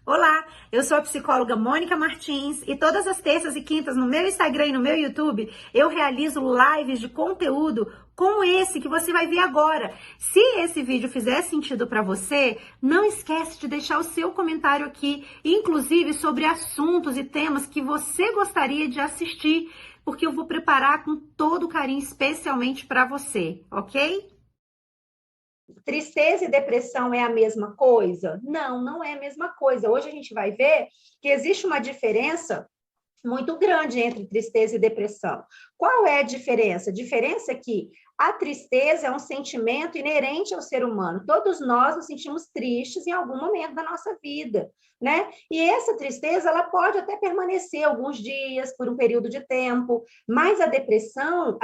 Olá, eu sou a psicóloga Mônica Martins e todas as terças e quintas no meu Instagram e no meu YouTube eu realizo lives de conteúdo como esse que você vai ver agora. Se esse vídeo fizer sentido para você, não esquece de deixar o seu comentário aqui, inclusive sobre assuntos e temas que você gostaria de assistir, porque eu vou preparar com todo carinho especialmente para você, ok? Tristeza e depressão é a mesma coisa? Não, não é a mesma coisa. Hoje a gente vai ver que existe uma diferença muito grande entre tristeza e depressão. Qual é a diferença? A diferença é que a tristeza é um sentimento inerente ao ser humano. Todos nós nos sentimos tristes em algum momento da nossa vida, né? E essa tristeza, ela pode até permanecer alguns dias, por um período de tempo, mas a depressão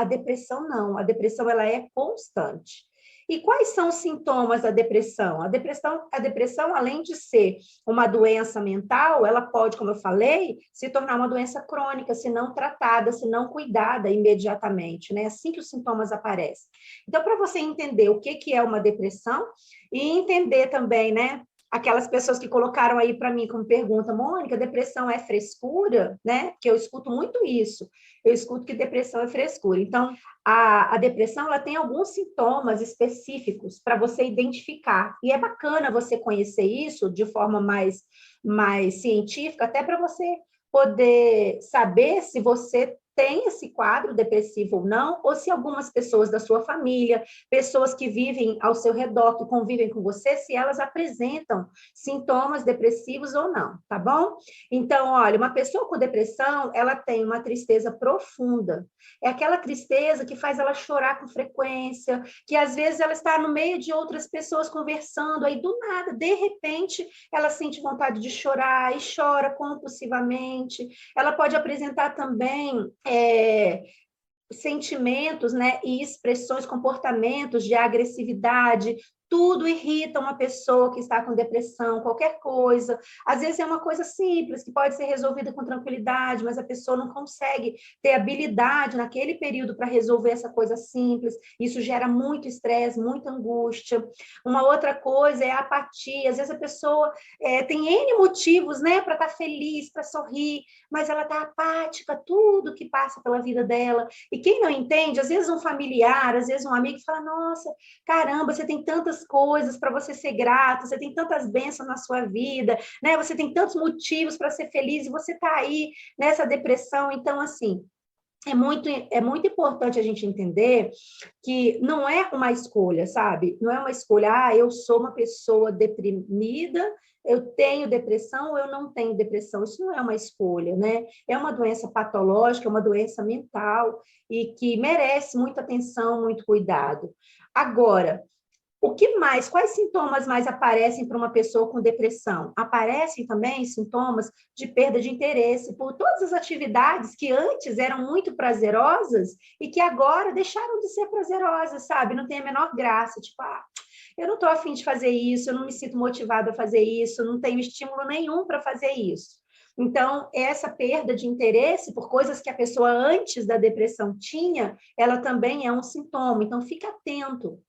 não. A depressão, ela é constante. E quais são os sintomas da depressão? A depressão, além de ser uma doença mental, ela pode, como eu falei, se tornar uma doença crônica, se não tratada, se não cuidada imediatamente, né? Assim que os sintomas aparecem. Então, para você entender o que é uma depressão e entender também, né? Aquelas pessoas que colocaram aí para mim como pergunta, Mônica, depressão é frescura, né? Porque eu escuto muito isso. Eu escuto que depressão é frescura. Então, a depressão ela tem alguns sintomas específicos para você identificar. E é bacana você conhecer isso de forma mais científica, até para você poder saber se você tem esse quadro depressivo ou não, ou se algumas pessoas da sua família, pessoas que vivem ao seu redor, que convivem com você, se elas apresentam sintomas depressivos ou não, tá bom? Então, olha, uma pessoa com depressão, ela tem uma tristeza profunda. É aquela tristeza que faz ela chorar com frequência, que às vezes ela está no meio de outras pessoas conversando, aí do nada, de repente, ela sente vontade de chorar e chora compulsivamente. Ela pode apresentar também sentimentos, né, e expressões, comportamentos de agressividade, tudo irrita uma pessoa que está com depressão, qualquer coisa. Às vezes é uma coisa simples, que pode ser resolvida com tranquilidade, mas a pessoa não consegue ter habilidade naquele período para resolver essa coisa simples. Isso gera muito estresse, muita angústia. Uma outra coisa é a apatia. Às vezes a pessoa tem N motivos, né, para estar feliz, para sorrir, mas ela está apática, tudo que passa pela vida dela. E quem não entende, às vezes um familiar, às vezes um amigo fala, nossa, caramba, você tem tantas coisas para você ser grato, você tem tantas bênçãos na sua vida, né? Você tem tantos motivos para ser feliz e você está aí nessa depressão. Então, assim, é muito importante a gente entender que não é uma escolha, sabe? Não é uma escolha, eu sou uma pessoa deprimida, eu tenho depressão ou eu não tenho depressão. Isso não é uma escolha, né? É uma doença patológica, é uma doença mental e que merece muita atenção, muito cuidado. Agora, o que mais? Quais sintomas mais aparecem para uma pessoa com depressão? Aparecem também sintomas de perda de interesse por todas as atividades que antes eram muito prazerosas e que agora deixaram de ser prazerosas, sabe? Não tem a menor graça. Tipo, eu não estou afim de fazer isso, eu não me sinto motivada a fazer isso, não tenho estímulo nenhum para fazer isso. Então, essa perda de interesse por coisas que a pessoa antes da depressão tinha, ela também é um sintoma. Então, fica atento.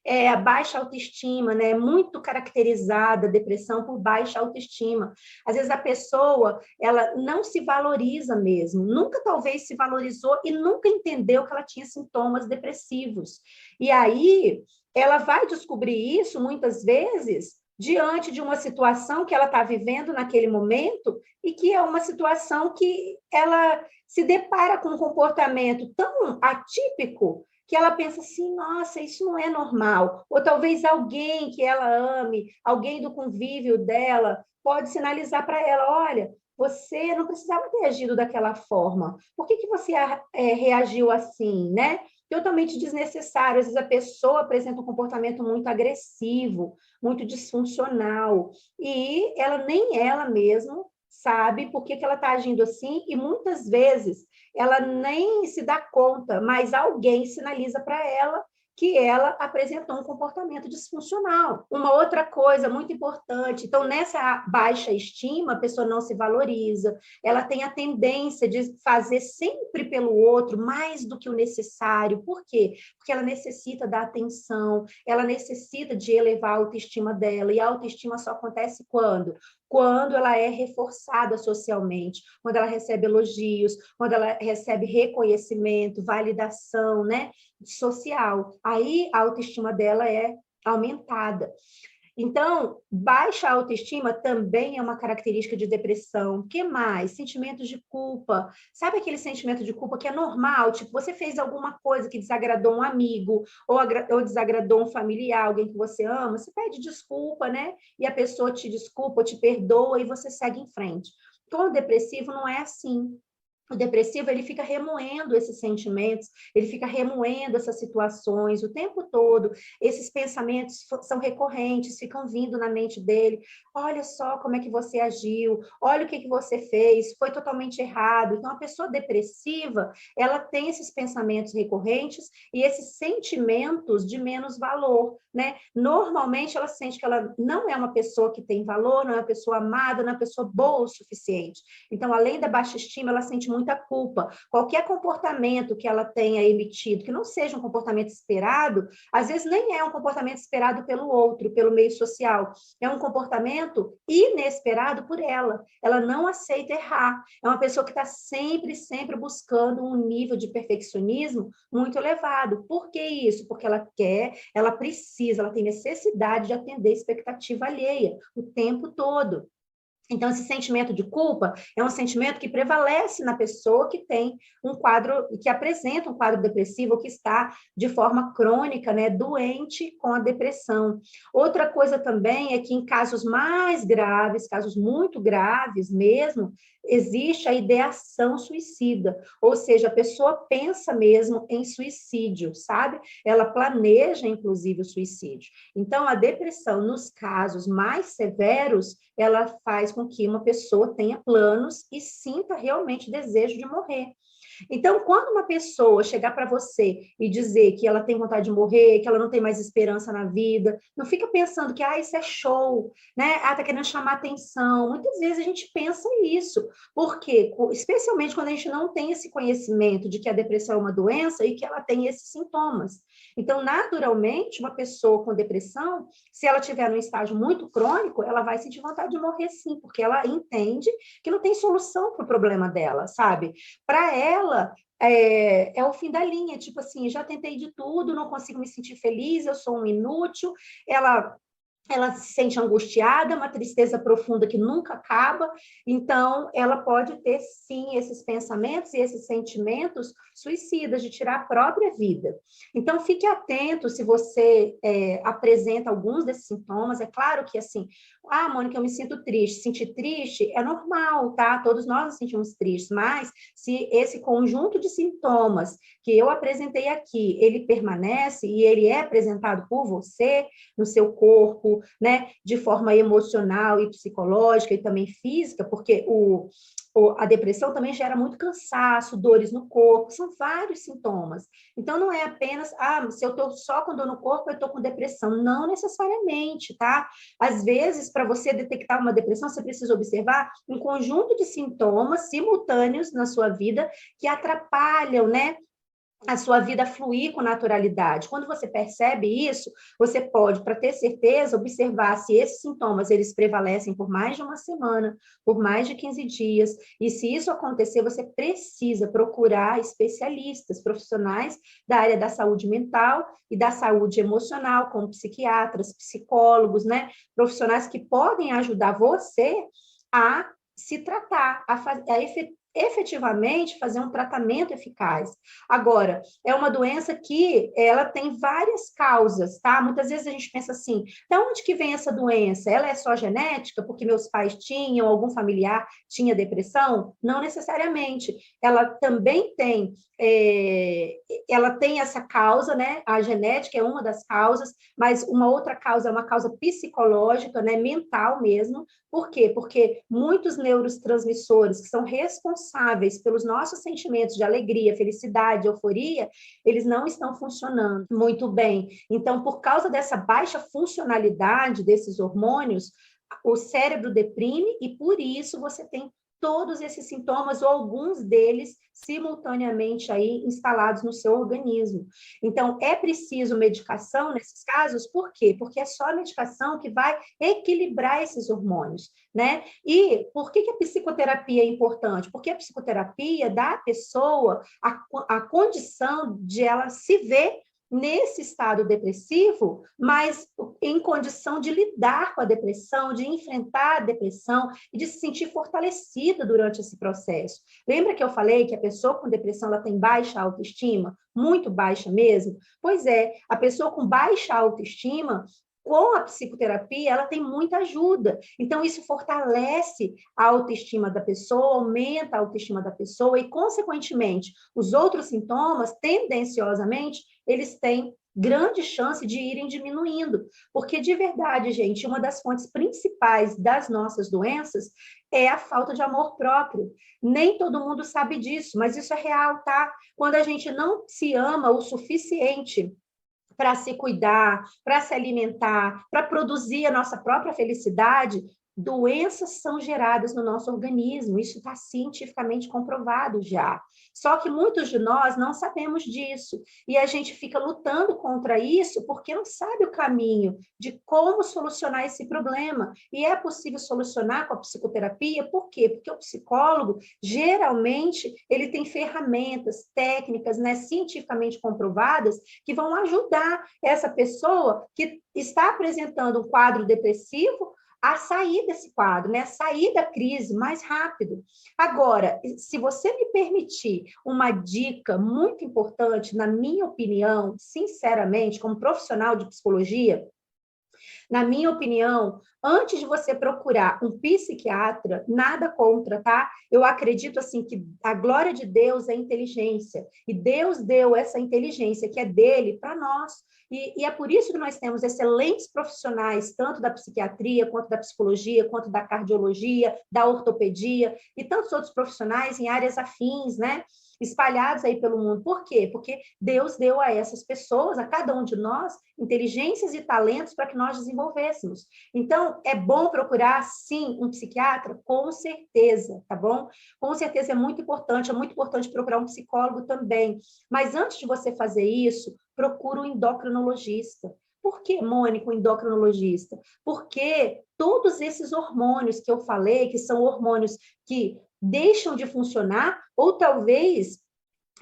A baixa autoestima, né? Muito caracterizada a depressão por baixa autoestima. Às vezes a pessoa, ela não se valoriza mesmo, nunca talvez se valorizou e nunca entendeu que ela tinha sintomas depressivos. E aí ela vai descobrir isso muitas vezes diante de uma situação que ela está vivendo naquele momento e que é uma situação que ela se depara com um comportamento tão atípico que ela pensa assim, nossa, isso não é normal. Ou talvez alguém que ela ame, alguém do convívio dela, pode sinalizar para ela, olha, você não precisava ter agido daquela forma. Por que você reagiu assim, né? Totalmente desnecessário. Às vezes a pessoa apresenta um comportamento muito agressivo, muito disfuncional, e ela nem ela mesma sabe por que ela está agindo assim, e muitas vezes ela nem se dá conta, mas alguém sinaliza para ela que ela apresentou um comportamento disfuncional. Uma outra coisa muito importante, então, nessa baixa estima, a pessoa não se valoriza, ela tem a tendência de fazer sempre pelo outro mais do que o necessário. Por quê? Porque ela necessita da atenção, ela necessita de elevar a autoestima dela, e a autoestima só acontece quando? quando ela é reforçada socialmente, quando ela recebe elogios, quando ela recebe reconhecimento, validação, né, social. Aí a autoestima dela é aumentada. Então, baixa autoestima também é uma característica de depressão. O que mais? Sentimentos de culpa. Sabe aquele sentimento de culpa que é normal? Tipo, você fez alguma coisa que desagradou um amigo ou desagradou um familiar, alguém que você ama, você pede desculpa, né? E a pessoa te desculpa, te perdoa e você segue em frente. Com o depressivo não é assim. O depressivo, ele fica remoendo esses sentimentos, ele fica remoendo essas situações o tempo todo. Esses pensamentos são recorrentes, ficam vindo na mente dele. Olha só como é que você agiu, olha o que você fez, foi totalmente errado. Então, a pessoa depressiva, ela tem esses pensamentos recorrentes e esses sentimentos de menos valor, né? Normalmente, ela sente que ela não é uma pessoa que tem valor, não é uma pessoa amada, não é uma pessoa boa o suficiente. Então, além da baixa estima, ela sente muita culpa. Qualquer comportamento que ela tenha emitido, que não seja um comportamento esperado, às vezes nem é um comportamento esperado pelo outro, pelo meio social. É um comportamento inesperado por ela. Ela não aceita errar. É uma pessoa que está sempre, sempre buscando um nível de perfeccionismo muito elevado. Por que isso? Porque ela quer, ela precisa, ela tem necessidade de atender a expectativa alheia o tempo todo. Então, esse sentimento de culpa é um sentimento que prevalece na pessoa que tem um quadro, que apresenta um quadro depressivo, que está de forma crônica, né, doente com a depressão. Outra coisa também é que em casos mais graves, casos muito graves mesmo, existe a ideação suicida, ou seja, a pessoa pensa mesmo em suicídio, sabe? Ela planeja, inclusive, o suicídio. Então, a depressão, nos casos mais severos, ela faz com que uma pessoa tenha planos e sinta realmente desejo de morrer. Então, quando uma pessoa chegar para você e dizer que ela tem vontade de morrer, que ela não tem mais esperança na vida, não fica pensando que isso é show, né? Tá querendo chamar atenção. Muitas vezes a gente pensa isso, porque especialmente quando a gente não tem esse conhecimento de que a depressão é uma doença e que ela tem esses sintomas. Então, naturalmente, uma pessoa com depressão, se ela tiver num estágio muito crônico, ela vai sentir vontade de morrer sim, porque ela entende que não tem solução para o problema dela, sabe? Para ela, é o fim da linha, tipo assim, já tentei de tudo, não consigo me sentir feliz, eu sou um inútil, ela se sente angustiada, uma tristeza profunda que nunca acaba, então ela pode ter sim esses pensamentos e esses sentimentos suicidas de tirar a própria vida. Então fique atento se você apresenta alguns desses sintomas. É claro que assim, Mônica, eu me sinto triste. Sentir triste é normal, tá? Todos nós nos sentimos tristes, mas se esse conjunto de sintomas que eu apresentei aqui, ele permanece e ele é apresentado por você no seu corpo, né, de forma emocional e psicológica e também física, porque a depressão também gera muito cansaço, dores no corpo, são vários sintomas. Então, não é apenas, se eu estou só com dor no corpo, eu estou com depressão. Não necessariamente, tá? Às vezes, para você detectar uma depressão, você precisa observar um conjunto de sintomas simultâneos na sua vida que atrapalham, né, a sua vida fluir com naturalidade. Quando você percebe isso, você pode, para ter certeza, observar se esses sintomas eles prevalecem por mais de uma semana, por mais de 15 dias, e se isso acontecer, você precisa procurar especialistas, profissionais da área da saúde mental e da saúde emocional, como psiquiatras, psicólogos, né? Profissionais que podem ajudar você a se tratar, a efetivamente fazer um tratamento eficaz. Agora, é uma doença que ela tem várias causas, tá? Muitas vezes a gente pensa assim, de onde que vem essa doença? Ela é só genética, porque meus pais tinham, algum familiar tinha depressão? Não necessariamente. Ela também tem, ela tem essa causa, né? A genética é uma das causas, mas uma outra causa é uma causa psicológica, né? Mental mesmo. Por quê? Porque muitos neurotransmissores que são responsáveis pelos nossos sentimentos de alegria, felicidade, euforia, eles não estão funcionando muito bem. Então, por causa dessa baixa funcionalidade desses hormônios, o cérebro deprime e por isso você tem todos esses sintomas ou alguns deles simultaneamente aí instalados no seu organismo. Então, é preciso medicação nesses casos, por quê? Porque é só a medicação que vai equilibrar esses hormônios, né? E por que a psicoterapia é importante? Porque a psicoterapia dá à pessoa a condição de ela se ver nesse estado depressivo, mas em condição de lidar com a depressão, de enfrentar a depressão e de se sentir fortalecida durante esse processo. Lembra que eu falei que a pessoa com depressão ela tem baixa autoestima? Muito baixa mesmo? Pois é, a pessoa com baixa autoestima, com a psicoterapia, ela tem muita ajuda. Então, isso fortalece a autoestima da pessoa, aumenta a autoestima da pessoa e, consequentemente, os outros sintomas, tendenciosamente, eles têm grande chance de irem diminuindo. Porque, de verdade, gente, uma das fontes principais das nossas doenças é a falta de amor próprio. Nem todo mundo sabe disso, mas isso é real, tá? Quando a gente não se ama o suficiente para se cuidar, para se alimentar, para produzir a nossa própria felicidade, doenças são geradas no nosso organismo, isso está cientificamente comprovado já. Só que muitos de nós não sabemos disso, e a gente fica lutando contra isso porque não sabe o caminho de como solucionar esse problema. E é possível solucionar com a psicoterapia, por quê? Porque o psicólogo, geralmente, ele tem ferramentas, técnicas, né, cientificamente comprovadas, que vão ajudar essa pessoa que está apresentando um quadro depressivo a sair desse quadro, né? A sair da crise mais rápido. Agora, se você me permitir uma dica muito importante, na minha opinião, sinceramente, como profissional de psicologia, na minha opinião, antes de você procurar um psiquiatra, nada contra, tá? Eu acredito, assim, que a glória de Deus é inteligência. E Deus deu essa inteligência que é dele para nós. E é por isso que nós temos excelentes profissionais, tanto da psiquiatria, quanto da psicologia, quanto da cardiologia, da ortopedia, e tantos outros profissionais em áreas afins, né? Espalhados aí pelo mundo. Por quê? Porque Deus deu a essas pessoas, a cada um de nós, inteligências e talentos para que nós desenvolvêssemos. Então, é bom procurar, sim, um psiquiatra? Com certeza, tá bom? Com certeza é muito importante procurar um psicólogo também. Mas antes de você fazer isso, procura um endocrinologista. Por que, Mônica, um endocrinologista? Porque todos esses hormônios que eu falei, que são hormônios que deixam de funcionar, ou talvez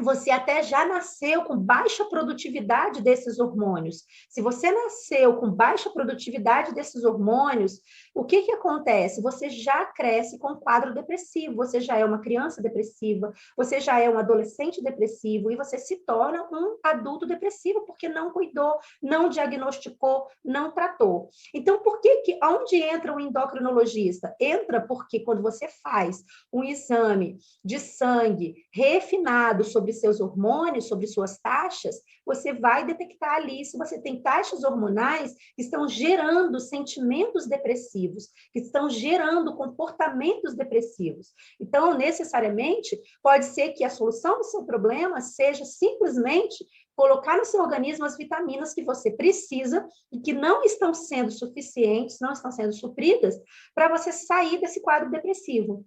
você até já nasceu com baixa produtividade desses hormônios. Se você nasceu com baixa produtividade desses hormônios, o que acontece? Você já cresce com um quadro depressivo, você já é uma criança depressiva, você já é um adolescente depressivo e você se torna um adulto depressivo porque não cuidou, não diagnosticou, não tratou. Então, onde entra o endocrinologista? Entra porque quando você faz um exame de sangue refinado sobre seus hormônios, sobre suas taxas, você vai detectar ali se você tem taxas hormonais que estão gerando sentimentos depressivos, que estão gerando comportamentos depressivos. Então, necessariamente, pode ser que a solução do seu problema seja simplesmente colocar no seu organismo as vitaminas que você precisa e que não estão sendo suficientes, não estão sendo supridas para você sair desse quadro depressivo.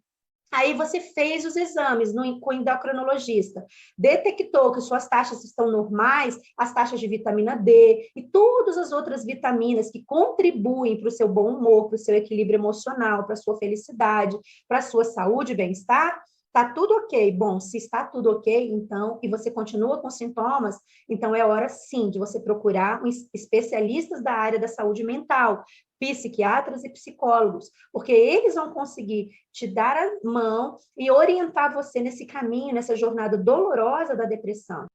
Aí você fez os exames com o endocrinologista, detectou que suas taxas estão normais, as taxas de vitamina D e todas as outras vitaminas que contribuem para o seu bom humor, para o seu equilíbrio emocional, para a sua felicidade, para a sua saúde e bem-estar. Está tudo ok. Bom, se está tudo ok, então, e você continua com sintomas, então é hora, sim, de você procurar especialistas da área da saúde mental, psiquiatras e psicólogos, porque eles vão conseguir te dar a mão e orientar você nesse caminho, nessa jornada dolorosa da depressão.